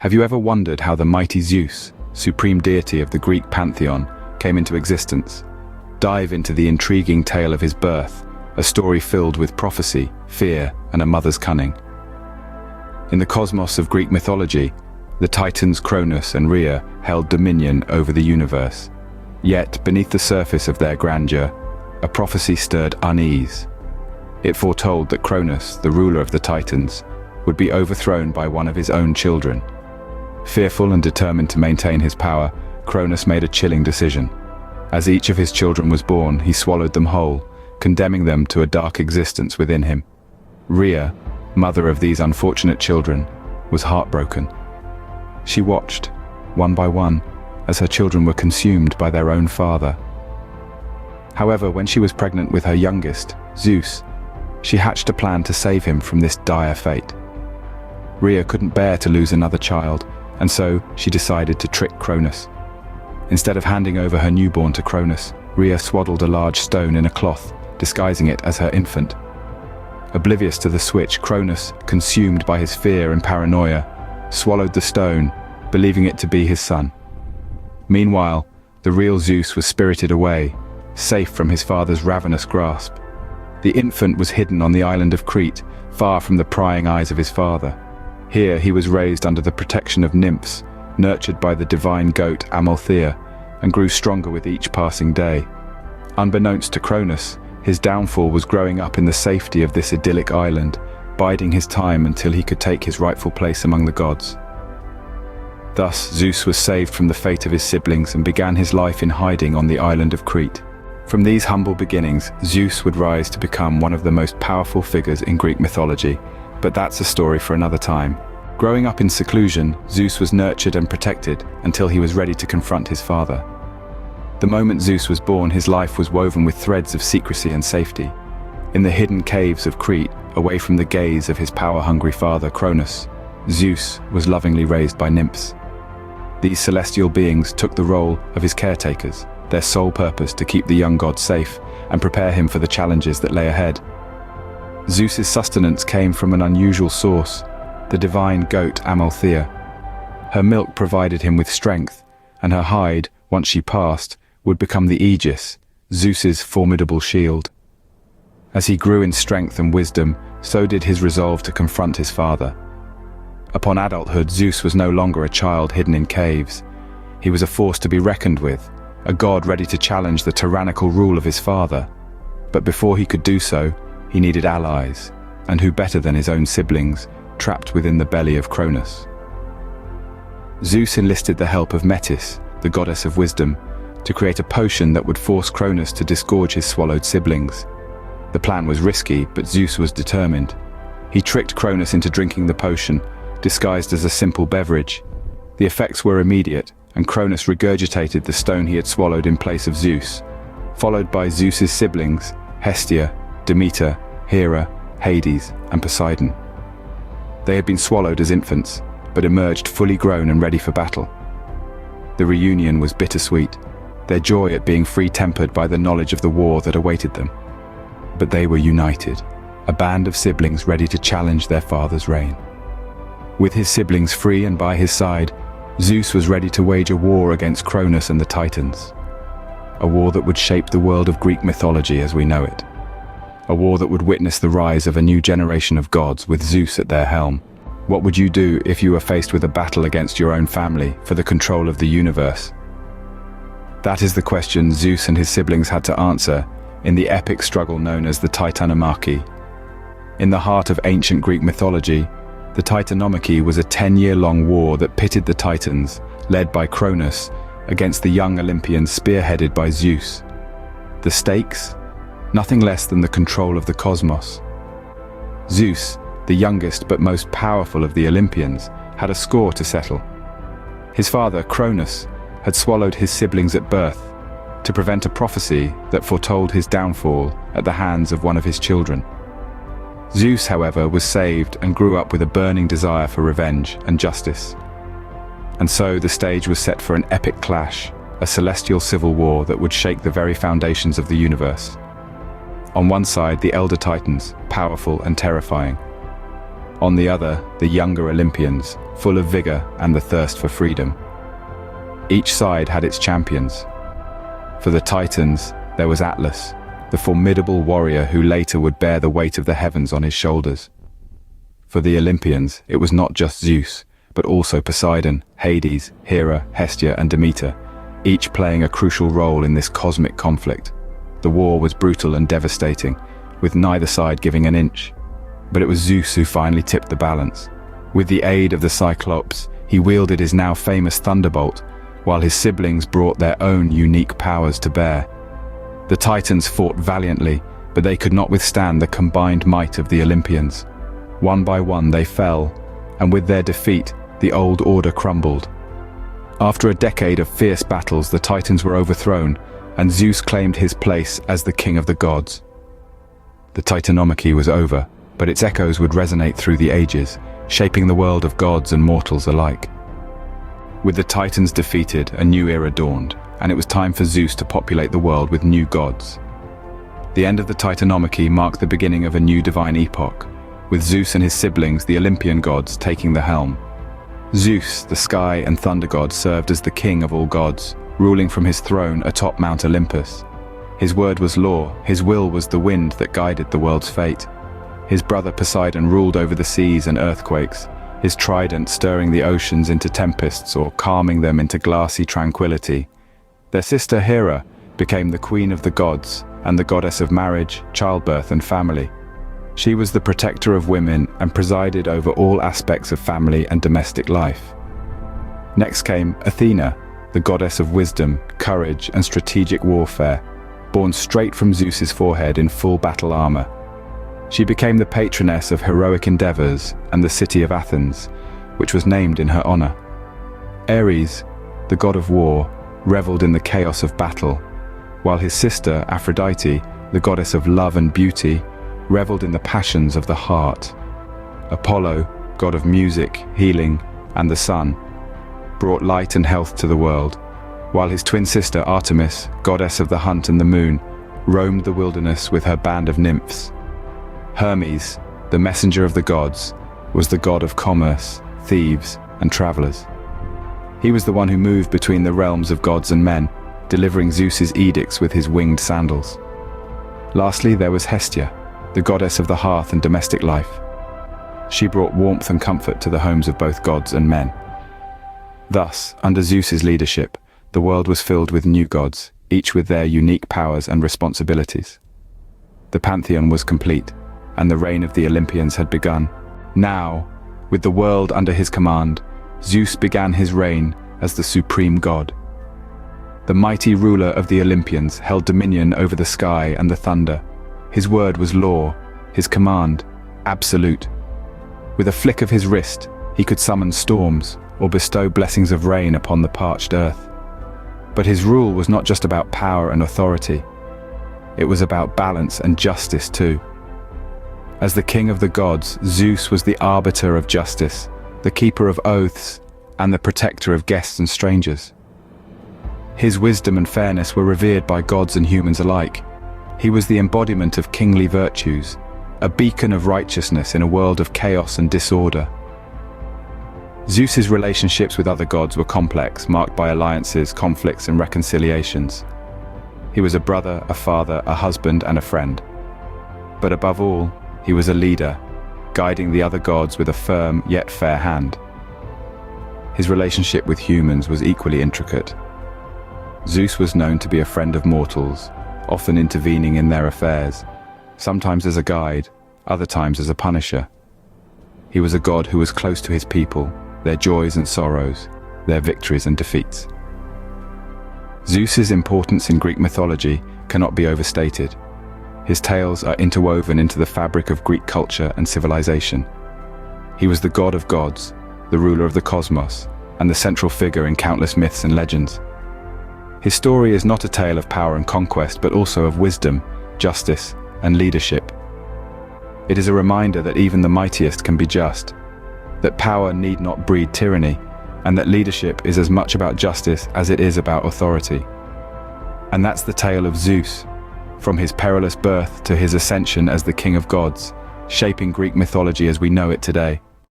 Have you ever wondered how the mighty Zeus, supreme deity of the Greek pantheon, came into existence? Dive into the intriguing tale of his birth, a story filled with prophecy, fear, and a mother's cunning. In the cosmos of Greek mythology, the Titans Cronus and Rhea held dominion over the universe. Yet, beneath the surface of their grandeur, a prophecy stirred unease. It foretold that Cronus, the ruler of the Titans, would be overthrown by one of his own children. Fearful and determined to maintain his power, Cronus made a chilling decision. As each of his children was born, he swallowed them whole, condemning them to a dark existence within him. Rhea, mother of these unfortunate children, was heartbroken. She watched, one by one, as her children were consumed by their own father. However, when she was pregnant with her youngest, Zeus, she hatched a plan to save him from this dire fate. Rhea couldn't bear to lose another child, and so she decided to trick Cronus. Instead of handing over her newborn to Cronus, Rhea swaddled a large stone in a cloth, disguising it as her infant. Oblivious to the switch, Cronus, consumed by his fear and paranoia, swallowed the stone, believing it to be his son. Meanwhile, the real Zeus was spirited away, safe from his father's ravenous grasp. The infant was hidden on the island of Crete, far from the prying eyes of his father. Here he was raised under the protection of nymphs, nurtured by the divine goat Amalthea, and grew stronger with each passing day. Unbeknownst to Cronus, his downfall was growing up in the safety of this idyllic island, biding his time until he could take his rightful place among the gods. Thus, Zeus was saved from the fate of his siblings and began his life in hiding on the island of Crete. From these humble beginnings, Zeus would rise to become one of the most powerful figures in Greek mythology, but that's a story for another time. Growing up in seclusion, Zeus was nurtured and protected until he was ready to confront his father. The moment Zeus was born, his life was woven with threads of secrecy and safety. In the hidden caves of Crete, away from the gaze of his power-hungry father Cronus, Zeus was lovingly raised by nymphs. These celestial beings took the role of his caretakers, their sole purpose to keep the young god safe and prepare him for the challenges that lay ahead. Zeus's sustenance came from an unusual source, the divine goat Amalthea. Her milk provided him with strength, and her hide, once she passed, would become the Aegis, Zeus's formidable shield. As he grew in strength and wisdom, so did his resolve to confront his father. Upon adulthood, Zeus was no longer a child hidden in caves. He was a force to be reckoned with, a god ready to challenge the tyrannical rule of his father. But before he could do so, he needed allies, and who better than his own siblings, trapped within the belly of Cronus. Zeus enlisted the help of Metis, the goddess of wisdom, to create a potion that would force Cronus to disgorge his swallowed siblings. The plan was risky, but Zeus was determined. He tricked Cronus into drinking the potion, disguised as a simple beverage. The effects were immediate, and Cronus regurgitated the stone he had swallowed in place of Zeus, followed by Zeus's siblings, Hestia, Demeter, Hera, Hades, and Poseidon. They had been swallowed as infants, but emerged fully grown and ready for battle. The reunion was bittersweet, their joy at being free tempered by the knowledge of the war that awaited them. But they were united, a band of siblings ready to challenge their father's reign. With his siblings free and by his side, Zeus was ready to wage a war against Cronus and the Titans. A war that would shape the world of Greek mythology as we know it. A war that would witness the rise of a new generation of gods with Zeus at their helm. What would you do if you were faced with a battle against your own family for the control of the universe? That is the question Zeus and his siblings had to answer in the epic struggle known as the Titanomachy. In the heart of ancient Greek mythology, the Titanomachy was a 10-year-long war that pitted the Titans, led by Cronus, against the young Olympians spearheaded by Zeus. The stakes? Nothing less than the control of the cosmos. Zeus, the youngest but most powerful of the Olympians, had a score to settle. His father, Cronus, had swallowed his siblings at birth to prevent a prophecy that foretold his downfall at the hands of one of his children. Zeus, however, was saved and grew up with a burning desire for revenge and justice. And so the stage was set for an epic clash, a celestial civil war that would shake the very foundations of the universe. On one side, the elder Titans, powerful and terrifying. On the other, the younger Olympians, full of vigor and the thirst for freedom. Each side had its champions. For the Titans, there was Atlas, the formidable warrior who later would bear the weight of the heavens on his shoulders. For the Olympians, it was not just Zeus, but also Poseidon, Hades, Hera, Hestia, and Demeter, each playing a crucial role in this cosmic conflict. The war was brutal and devastating, with neither side giving an inch. But it was Zeus who finally tipped the balance. With the aid of the Cyclops, he wielded his now famous thunderbolt, while his siblings brought their own unique powers to bear. The Titans fought valiantly, but they could not withstand the combined might of the Olympians. One by one they fell, and with their defeat, the old order crumbled. After a decade of fierce battles, the Titans were overthrown, and Zeus claimed his place as the king of the gods. The Titanomachy was over, but its echoes would resonate through the ages, shaping the world of gods and mortals alike. With the Titans defeated, a new era dawned, and it was time for Zeus to populate the world with new gods. The end of the Titanomachy marked the beginning of a new divine epoch, with Zeus and his siblings, the Olympian gods, taking the helm. Zeus, the sky and thunder god, served as the king of all gods, ruling from his throne atop Mount Olympus. His word was law, his will was the wind that guided the world's fate. His brother Poseidon ruled over the seas and earthquakes, his trident stirring the oceans into tempests or calming them into glassy tranquility. Their sister Hera became the queen of the gods and the goddess of marriage, childbirth, and family. She was the protector of women and presided over all aspects of family and domestic life. Next came Athena, the goddess of wisdom, courage, and strategic warfare, born straight from Zeus's forehead in full battle armor. She became the patroness of heroic endeavors and the city of Athens, which was named in her honor. Ares, the god of war, reveled in the chaos of battle, while his sister Aphrodite, the goddess of love and beauty, reveled in the passions of the heart. Apollo, god of music, healing, and the sun, brought light and health to the world, while his twin sister Artemis, goddess of the hunt and the moon, roamed the wilderness with her band of nymphs. Hermes, the messenger of the gods, was the god of commerce, thieves, and travelers. He was the one who moved between the realms of gods and men, delivering Zeus's edicts with his winged sandals. Lastly, there was Hestia, the goddess of the hearth and domestic life. She brought warmth and comfort to the homes of both gods and men. Thus, under Zeus's leadership, the world was filled with new gods, each with their unique powers and responsibilities. The pantheon was complete, and the reign of the Olympians had begun. Now, with the world under his command, Zeus began his reign as the supreme god. The mighty ruler of the Olympians held dominion over the sky and the thunder. His word was law, his command absolute. With a flick of his wrist, he could summon storms or bestow blessings of rain upon the parched earth. But his rule was not just about power and authority. It was about balance and justice too. As the king of the gods, Zeus was the arbiter of justice, the keeper of oaths, and the protector of guests and strangers. His wisdom and fairness were revered by gods and humans alike. He was the embodiment of kingly virtues, a beacon of righteousness in a world of chaos and disorder. Zeus's relationships with other gods were complex, marked by alliances, conflicts, and reconciliations. He was a brother, a father, a husband, and a friend. But above all, he was a leader, guiding the other gods with a firm yet fair hand. His relationship with humans was equally intricate. Zeus was known to be a friend of mortals, often intervening in their affairs, sometimes as a guide, other times as a punisher. He was a god who was close to his people, their joys and sorrows, their victories and defeats. Zeus's importance in Greek mythology cannot be overstated. His tales are interwoven into the fabric of Greek culture and civilization. He was the god of gods, the ruler of the cosmos, and the central figure in countless myths and legends. His story is not a tale of power and conquest, but also of wisdom, justice, and leadership. It is a reminder that even the mightiest can be just, that power need not breed tyranny, and that leadership is as much about justice as it is about authority. And that's the tale of Zeus, from his perilous birth to his ascension as the king of gods, shaping Greek mythology as we know it today.